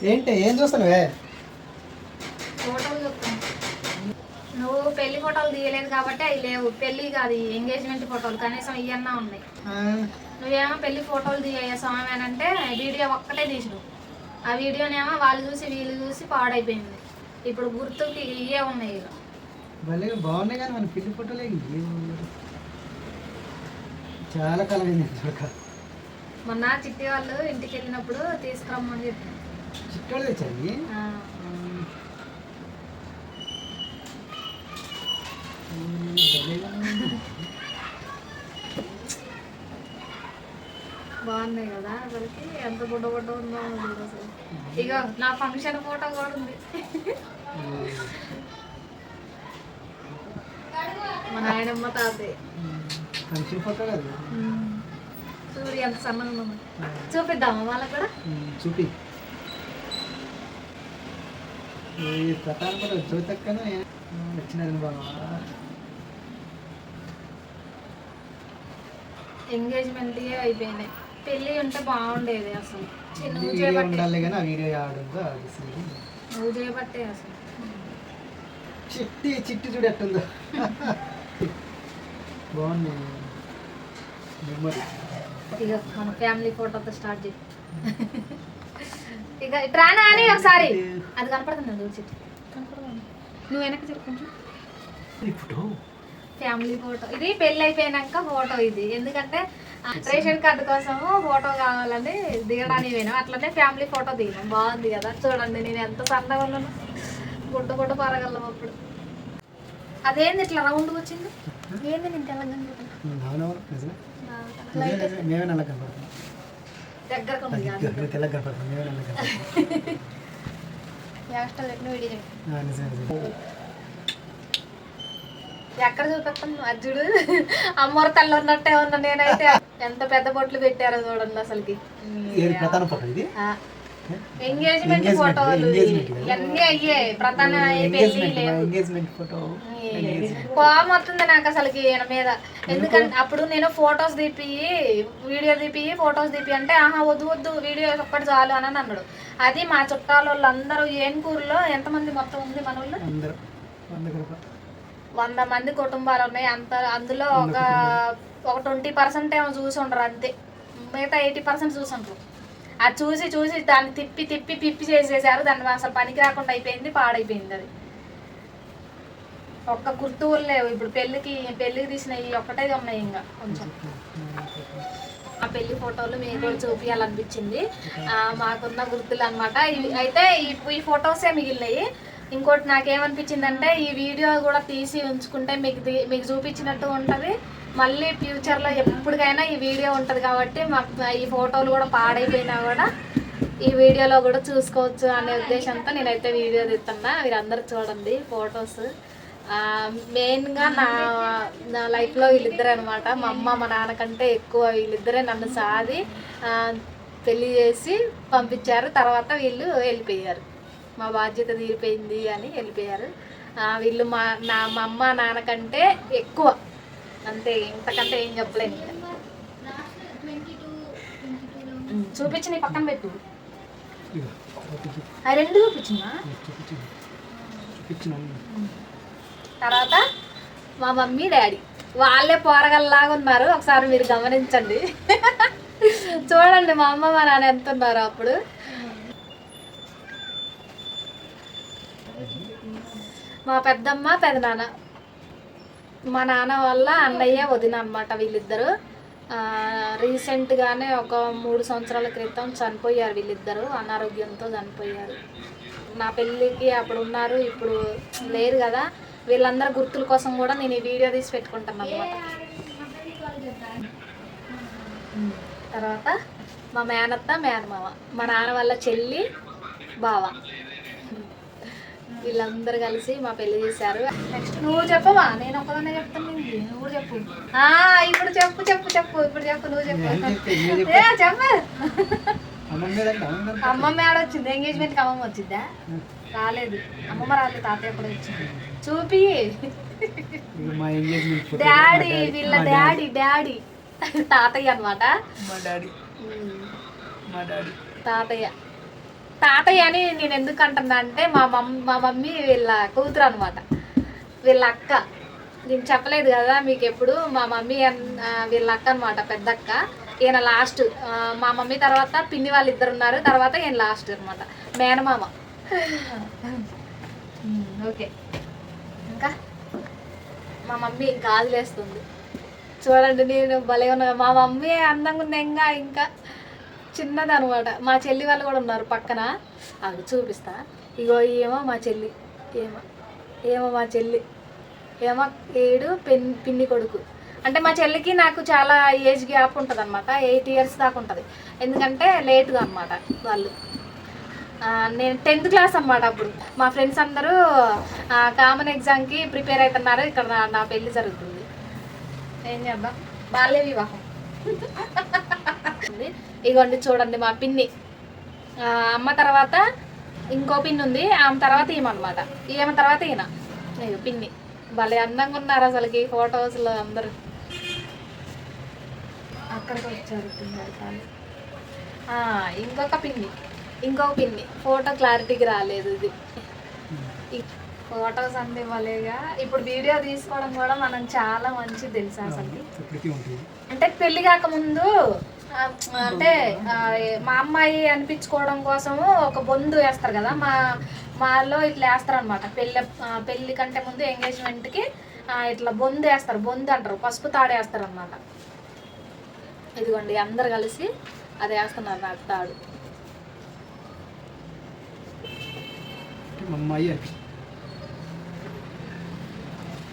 ఏంటి ఏం చూస్తున్నావే? ఫోటోలు చూస్తాను. నువ్వు పెళ్లి ఫోటోలు తీయలేదు కాబట్టి అవి లేవు. పెళ్లి కాదు, ఎంగేజ్మెంట్ ఫోటోలు కనీసం ఇవన్నా ఉన్నాయి. నువ్వేమో పెళ్లి ఫోటోలు తీయ స్వామి అని అంటే వీడియో ఒక్కటే తీసినావు. ఆ వీడియోనేమో వాళ్ళు చూసి వీళ్ళు చూసి పాడైపోయింది. ఇప్పుడు గుర్తుకి ఇవే ఉన్నాయి. ఇక బాగున్నాయి కానీ మన పెళ్లి ఫోటోలే చాలా కాలం మొన్న చిట్టి వాళ్ళు ఇంటికి వెళ్ళినప్పుడు తీసుకురమ్మని చెప్పాను. చిట్టి వాళ్ళు తెచ్చాయి. బాగున్నాయి కదా అసలుకి, ఎంత బుడ్డ బుడ్డ ఉందో అసలు. ఇక నా ఫంక్షన్ ఫోటో కూడా ఉంది. మా నాయనమ్మ తాతయ్య ఫంక్షన్ ఫోటో కాదు. చూడు ఎంత సన్నగా ఉన్నాము. చూపిద్దామా వాళ్ళకి కూడా? చూపి. ప్రధాన కూడా జ్యోతక్కన వచ్చినది బాబా. ఎంగేజ్మెంట్ అయిపోయినాయి. పెళ్ళి ఉంటే బాగుండేది అసలు. ఉండాలి కానీ ఆ వీడియో ఆడుందో నువ్వు చేయబట్టే అసలు. చిట్టి చూడు ఎట్టుందో. బాగుంది. ఇక మన ఫ్యామిలీ ఫోటోతో స్టార్ట్ చేయి. ఇక ట్రానా అని ఒకసారి అది కనపడుతుంది. నువ్వు చిట్టి కనపడుతుంది. నువ్వు వెనక్కి చెప్పు కొంచెం. ఫ్యామిలీ ఫోటో ఇది. పెళ్ళి అయిపోయినాక ఫోటో ఇది. ఎందుకంటే రేషన్ కార్డు కోసం ఫోటో కావాలని దిగడానికి పోయినాం. అట్లనే ఫ్యామిలీ ఫోటో దిగినాం. బాగుంది కదా చూడండి. నేను ఎంత సన్నగా ఉన్నాను. గుడ్డ గుడ్డ పరగలం అప్పుడు. అదేంది ఇట్లా రౌండ్గా వచ్చింది? ఏంది నేను తెలంగాణ ఎక్కడ చూపెత్తాను అర్జుడు అమ్మోరు తల్లి ఉన్నట్టే ఉన్నా. నేనైతే ఎంత పెద్ద బొట్లు పెట్టారో చూడండి అసలుకి. ఎంగేజ్మెంట్ ఫోటోలు ఇవన్నీ అయ్యాయి. ప్రధాన కోపం వస్తుంది నాకు అసలుకి ఈయన మీద. ఎందుకంటే అప్పుడు నేను ఫొటోస్ తీపి వీడియో తీపి ఫొటోస్ తీపి అంటే ఆహా వద్దు వద్దు వీడియో ఒక్కటి చాలు అని అన్నాడు. అది మా చుట్టాల వాళ్ళు అందరూ ఏన్కూరులో ఎంతమంది మొత్తం ఉంది మన వాళ్ళు? 100 మంది కుటుంబాలు ఉన్నాయి. అందులో ఒక 20% ఏమో చూసి ఉండరు అంతే. మిగతా 80% చూసి ఉండరు. అది చూసి చూసి దాన్ని తిప్పి తిప్పి పిప్పి చేసేసారు. దాన్ని అసలు పనికి రాకుండా అయిపోయింది, పాడైపోయింది. అది ఒక్క గుర్తువులు లేవు. ఇప్పుడు పెళ్ళికి తీసినవి ఒక్కటే ఉన్నాయి. ఇంకా కొంచెం ఆ పెళ్లి ఫోటోలు మీకు కూడా చూపించాలనిపించింది. మాకున్న గుర్తులు అనమాట. అయితే ఈ ఫొటోసే మిగిలినాయి. ఇంకోటి నాకేమనిపించింది అంటే ఈ వీడియో కూడా తీసి ఉంచుకుంటే మీకు చూపించినట్టు ఉంటుంది. మళ్ళీ ఫ్యూచర్లో ఎప్పటికైనా ఈ వీడియో ఉంటుంది కాబట్టి మాకు ఈ ఫోటోలు కూడా పాడైపోయినా కూడా ఈ వీడియోలో కూడా చూసుకోవచ్చు అనే ఉద్దేశంతో నేనైతే వీడియో తీస్తున్నా. మీరందరూ చూడండి ఫొటోస్. మెయిన్గా నా లైఫ్లో వీళ్ళిద్దరే అనమాట. మా అమ్మ మా నాన్న కంటే ఎక్కువ వీళ్ళిద్దరే నన్ను సాది పెళ్ళి చేసి పంపించారు. తర్వాత వీళ్ళు వెళ్ళిపోయారు. మా బాధ్యత తీరిపోయింది అని వెళ్ళిపోయారు. వీళ్ళు మా అమ్మ నాన్న కంటే ఎక్కువ, అంతే. ఇంతకంటే ఏం చెప్పలేను. చూపించి నీ పక్కన పెట్టు. ఆ రెండు చూపించినా. తర్వాత మా మమ్మీ డాడీ వాళ్ళే పోరగల్లాగా ఉన్నారు. ఒకసారి మీరు గమనించండి. చూడండి మా అమ్మ మా నాన్న ఎంత ఉన్నారు అప్పుడు. మా పెద్దమ్మ పెదనాన్న, మా నాన్న వాళ్ళ అన్నయ్య వదిన అనమాట వీళ్ళిద్దరు. రీసెంట్గానే ఒక 3 సంవత్సరాల క్రితం చనిపోయారు. వీళ్ళిద్దరు అనారోగ్యంతో చనిపోయారు. నా పెళ్ళికి అప్పుడు ఉన్నారు, ఇప్పుడు లేరు కదా. వీళ్ళందరూ గుర్తుల కోసం కూడా నేను ఈ వీడియో తీసి పెట్టుకుంటాను అనమాట. తర్వాత మా మేనత్త మేనమామ, మా నాన్న వాళ్ళ చెల్లి బావ, వీళ్ళందరూ కలిసి మా పెళ్లి చేశారు. నెక్స్ట్ నువ్వు చెప్పవా? నేను ఒక్కదాన్నే చెప్తాను. నువ్వు చెప్పు. ఇప్పుడు చెప్పు చెప్పు చెప్పు ఇప్పుడు చెప్పు. నువ్వు చెప్పు. చెప్పు. అమ్మమ్మ ఆడ వచ్చింది. ఎంగేజ్మెంట్కి అమ్మమ్మ వచ్చిద్దా? రాలేదు. అమ్మమ్మ రాలేదు. తాతయ్య కూడా వచ్చింది. చూపి. డాడీ వీళ్ళ డాడీ తాతయ్య అనమాట. తాతయ్య తాతయ్య అని నేను ఎందుకు అంటున్నా అంటే మా మమ్మీ వీళ్ళ కూతురు అనమాట, వీళ్ళ అక్క. నేను చెప్పలేదు కదా మీకు ఎప్పుడు, మా మమ్మీ వీళ్ళ అక్క అనమాట, పెద్దక్క. ఈయన లాస్ట్. మా మమ్మీ తర్వాత పిన్ని వాళ్ళు ఇద్దరు ఉన్నారు, తర్వాత ఈయన లాస్ట్ అనమాట, మేనమామ. ఓకే, ఇంకా మా మమ్మీ గాజులేస్తుంది చూడండి. నేను భలే ఉన్నా, మా మమ్మీ అందంగా ఉంది. ఇంకా చిన్నది అనమాట. మా చెల్లి వాళ్ళు కూడా ఉన్నారు పక్కన, అది చూపిస్తా. ఇగో ఏమో మా చెల్లి, ఏమో మా చెల్లి, ఏమో ఏడు పిన్ని కొడుకు. అంటే మా చెల్లికి నాకు చాలా ఏజ్ గ్యాప్ ఉంటుంది అనమాట, 8 years దాకా ఉంటుంది. ఎందుకంటే లేటుగా అనమాట వాళ్ళు. నేను 10th క్లాస్ అనమాట అప్పుడు. మా ఫ్రెండ్స్ అందరూ కామన్ ఎగ్జామ్కి ప్రిపేర్ అవుతున్నారు, ఇక్కడ నా పెళ్ళి జరుగుతుంది. ఏం చేద్దాం, బాల్య వివాహం. ఇగోండి చూడండి మా పిన్ని. అమ్మ తర్వాత ఇంకో పిన్ని ఉంది, ఆమె తర్వాత ఈమె అనమాట, ఈమె తర్వాత ఈయన. పిన్ని భలే అందంగా ఉన్నారు అసలుకి ఫొటోస్లో అందరూ. అక్కడికి వచ్చారు పిన్ని. ఇంకొక పిన్ని ఫోటో క్లారిటీకి రాలేదు. ఇది ఫొటోస్ అన్నీ భలేగా. ఇప్పుడు వీడియో తీసుకోవడం కూడా మనం చాలా మంచిది తెలుసా అసలు. అంటే పెళ్లి కాకముందు అంటే మా అమ్మాయి అనిపించుకోవడం కోసము ఒక బొందు వేస్తారు కదా, మాలో ఇట్లా వేస్తారు అనమాట. పెళ్లి కంటే ముందు ఎంగేజ్మెంట్కి ఇట్లా బొందు వేస్తారు, బొందు అంటారు, పసుపు తాడు వేస్తారు అనమాట. ఇదిగోండి అందరు కలిసి అది వేస్తున్నారు నాకు తాడు.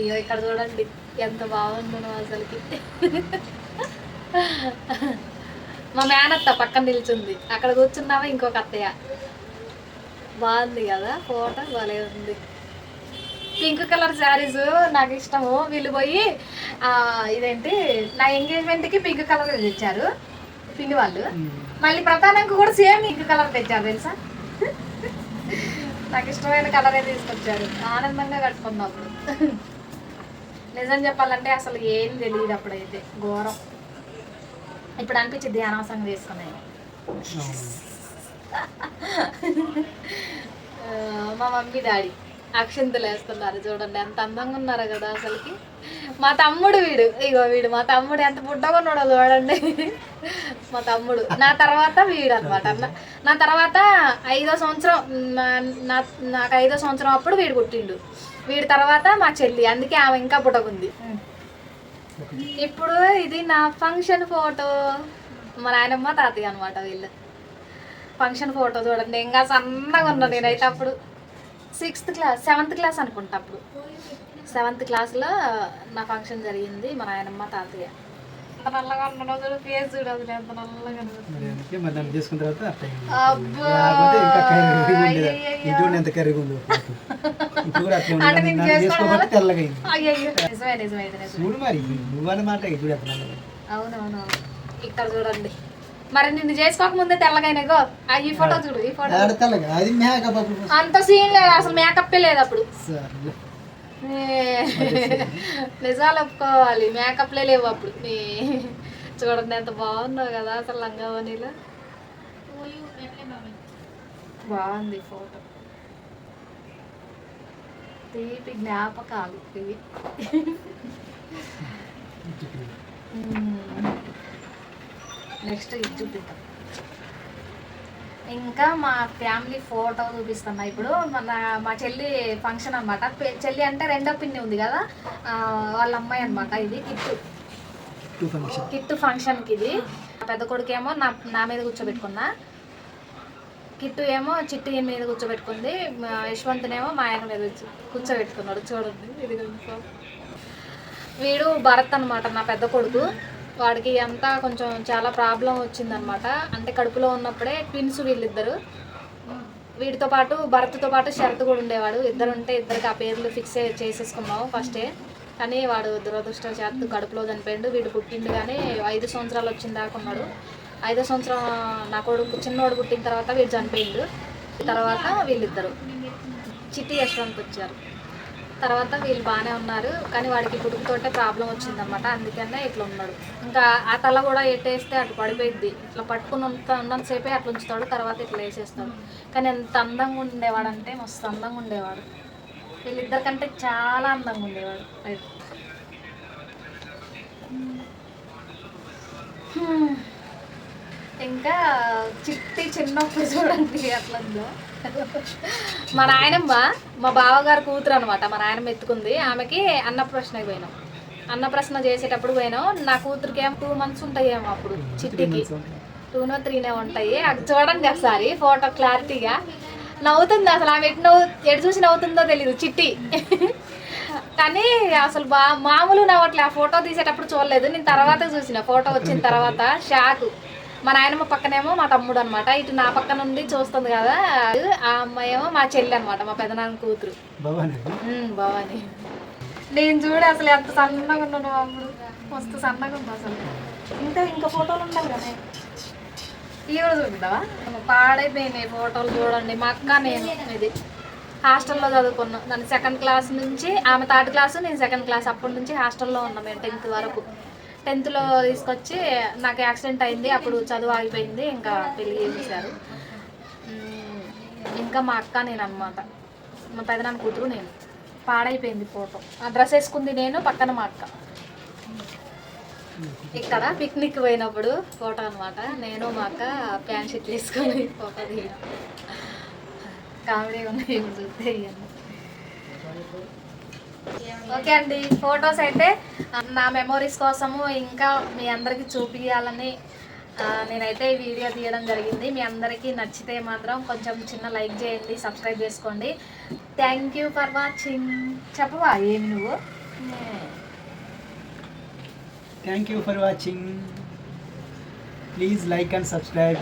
ఇక ఇక్కడ చూడండి ఎంత బాగుందో అసలుకి. మా మేనత్త పక్కన నిల్చుంది, అక్కడ కూర్చున్నావా ఇంకొక అత్తయ్య. బాగుంది కదా ఫోటో, భలే ఉంది. పింక్ కలర్ శారీస్ నాకు ఇష్టము. వీళ్ళు పోయి ఇదేంటి నా ఎంగేజ్మెంట్కి పింక్ కలర్ తెచ్చారు పిన్ని వాళ్ళు. మళ్ళీ ప్రధానంకి కూడా సేమ్ పింక్ కలర్ తెచ్చారు తెలుసా. నాకు ఇష్టమైన కలరే తీసుకొచ్చారు, ఆనందంగా కట్టుకుందాం అప్పుడు. నిజం చెప్పాలంటే అసలు ఏం తెలియదు అప్పుడైతే, ఘోరం. ఇప్పుడు అనిపించింది అనవసరంగా తీసుకున్నాయి. మా మమ్మీ డాడీ అక్షింతలు వేస్తున్నారు చూడండి, ఎంత అందంగా ఉన్నారు కదా అసలుకి. మా తమ్ముడు వీడు మా తమ్ముడు ఎంత బుడ్డగా ఉన్నాడో చూడండి. మా తమ్ముడు నా తర్వాత వీడు అనమాట. నా తర్వాత 5వ సంవత్సరం, నాకు 5వ సంవత్సరం అప్పుడు వీడు పుట్టిండు. వీడి తర్వాత మా చెల్లి, అందుకే ఆమె ఇంకా బుడ్డగుంది. ఇప్పుడు ఇది నా ఫంక్షన్ ఫోటో, మా నాయనమ్మ తాతయ్య అనమాట వీళ్ళు. ఫంక్షన్ ఫోటో చూడండి, ఇంకా సన్నగా ఉన్నా నేనైతే. అప్పుడు 7th క్లాస్ అనుకుంటా. అప్పుడు 7th క్లాస్లో నా ఫంక్షన్ జరిగింది. మా నాయనమ్మ తాతయ్య. ఎంత నల్లగా ఉన్నాడో ఫేస్ చూడదు, ఎంత నల్లగా. అవునవును, ఇక్కడ చూడండి. మరి నిన్ను చేసుకోక ముందే తెల్లగైనాగో. ఈ ఫోటో చూడు, ఈ ఫోటో అంత సీన్ లేదు అసలు, మేకప్పే లేదు అప్పుడు. నిజాలు ఒప్పుకోవాలి, మేకప్లే లేవు అప్పుడు. చూడండి ఎంత బాగున్నావు కదా అసలు లంగావనీలో. బాగుంది ఫోటో, తీపి జ్ఞాపకాలు ఇవి. నెక్స్ట్ ఇది చూపిద్దాం. ఇంకా మా ఫ్యామిలీ ఫోటో చూపిస్తున్నా ఇప్పుడు. మా చెల్లి ఫంక్షన్ అనమాట. చెల్లి అంటే 2వ పిన్ని ఉంది కదా, వాళ్ళ అమ్మాయి అనమాట. ఇది కిట్టు ఫంక్షన్కి. ఇది పెద్ద కొడుకేమో నా మీద కూర్చోబెట్టుకున్నా, కిట్టు ఏమో చిట్టి మీద కూర్చోబెట్టుకుంది, యశ్వంతునేమో మా ఆయన మీద కూర్చోబెట్టుకున్నాడు. చూడండి ఇది. వీడు భరత్ అనమాట, నా పెద్ద కొడుకు. వాడికి అంతా కొంచెం చాలా ప్రాబ్లం వచ్చిందనమాట. అంటే కడుపులో ఉన్నప్పుడే ట్విన్స్ వీళ్ళిద్దరు. వీడితో పాటు భరత్తో పాటు శరత్ కూడా ఉండేవాడు. ఇద్దరు ఉంటే ఇద్దరికి ఆ పేర్లు ఫిక్స్ చేసేసుకున్నాము ఫస్టే. కానీ వాడు దురదృష్టవశాత్తు కడుపులో చనిపోయాడు. వీడు పుట్టిండు కానీ 5 సంవత్సరాలు వచ్చిన దాకా ఉన్నాడు. 5వ సంవత్సరం నా కొడుకు చిన్నోడు పుట్టిన తర్వాత వీడు చనిపోయిండు. తర్వాత వీళ్ళిద్దరు చిట్టి యశ్వంత్ వచ్చారు. తర్వాత వీళ్ళు బాగానే ఉన్నారు, కానీ వాడికి పుట్టుకతోటే ప్రాబ్లం వచ్చిందనమాట, అందుకనే ఇట్లా ఉన్నాడు. ఇంకా ఆ తల కూడా ఎట్టేస్తే అటు పడిపోయిద్ది, ఇట్లా పట్టుకుని ఉన్నంతసేపే అట్లా ఉంచుతాడు, తర్వాత ఇట్లా వేసేస్తాడు. కానీ ఎంత అందంగా ఉండేవాడు అంటే మస్తు అందంగా ఉండేవాడు, వీళ్ళిద్దరికంటే చాలా అందంగా ఉండేవాడు. ఇంకా చిట్టి చిన్నప్పుడు చూడండి అట్లా ఉందో. మా నాయనమ్మ మా బావగారు కూతురు అనమాట, మా నాయనమ్మ ఎత్తుకుంది, ఆమెకి అన్నప్రశ్నకి పోయినాం. అన్నప్రశ్న చేసేటప్పుడు పోయినాం, నా కూతురికి ఏమో 2 months ఉంటాయేమో అప్పుడు, చిట్టికి 2 or 3 ఉంటాయి. అది చూడండి ఒకసారి ఫోటో క్లారిటీగా, నవ్వుతుంది అసలు, ఆమె ఎటు చూసి నవ్వుతుందో తెలీదు చిట్టి. కానీ అసలు మామూలు నవ్వట్లే, ఆ ఫోటో తీసేటప్పుడు చూడలేదు, నేను తర్వాత చూసిన, ఫోటో వచ్చిన తర్వాత షాకు. మా నాయనమ్మ పక్కనేమో మా తమ్ముడు అనమాట, ఇటు నా పక్క నుండి చూస్తుంది కదా, ఆ అమ్మాయి ఏమో మా చెల్లి అనమాట, మా పెదనాన్న కూతురు భవాని. నేను చూడ అసలు ఎంత సన్నగా ఉన్నాను అప్పుడు, మస్తు సన్నగా ఉంది అసలు. ఇంకా ఫోటోలు ఉండాలి కదా, ఇవి కూడా చూపిద్దావా? పాడైపోయినాయి ఫోటోలు చూడండి. మా అక్క నేను ఇది హాస్టల్లో చదువుకున్నాం, నన్ను 2nd class నుంచి, ఆమె 3rd class, నేను 2nd class, అప్పటి నుంచి హాస్టల్లో ఉన్నాం మేము 10th వరకు. 10thలో తీసుకొచ్చి నాకు యాక్సిడెంట్ అయింది, అప్పుడు చదువు ఆగిపోయింది, ఇంకా పెళ్ళి చేసేసారు. ఇంకా మా అక్క నేను అనమాట, మా పెదనాన్న కూతురు నేను. పాడైపోయింది ఫోటో, ఆ డ్రెస్ వేసుకుంది నేను, పక్కన మా అక్క. ఇక్కడ పిక్నిక్ పోయినప్పుడు ఫోటో అనమాట, నేను మా అక్క ప్యాంట్ షర్ట్ వేసుకొని ఫోటో తీయడం. కామెడీ ఉన్నాయి చూస్తే. ఓకే అండి, ఫొటోస్ అయితే నా మెమోరీస్ కోసము ఇంకా మీ అందరికీ చూపించాలని నేనైతే ఈ వీడియో తీయడం జరిగింది. మీ అందరికీ నచ్చితే మాత్రం కొంచెం చిన్న లైక్ చేయండి, సబ్స్క్రైబ్ చేసుకోండి. Thank you for watching. చెప్పవా ఏమి నువ్వు? Thank you for watching. Please like and subscribe.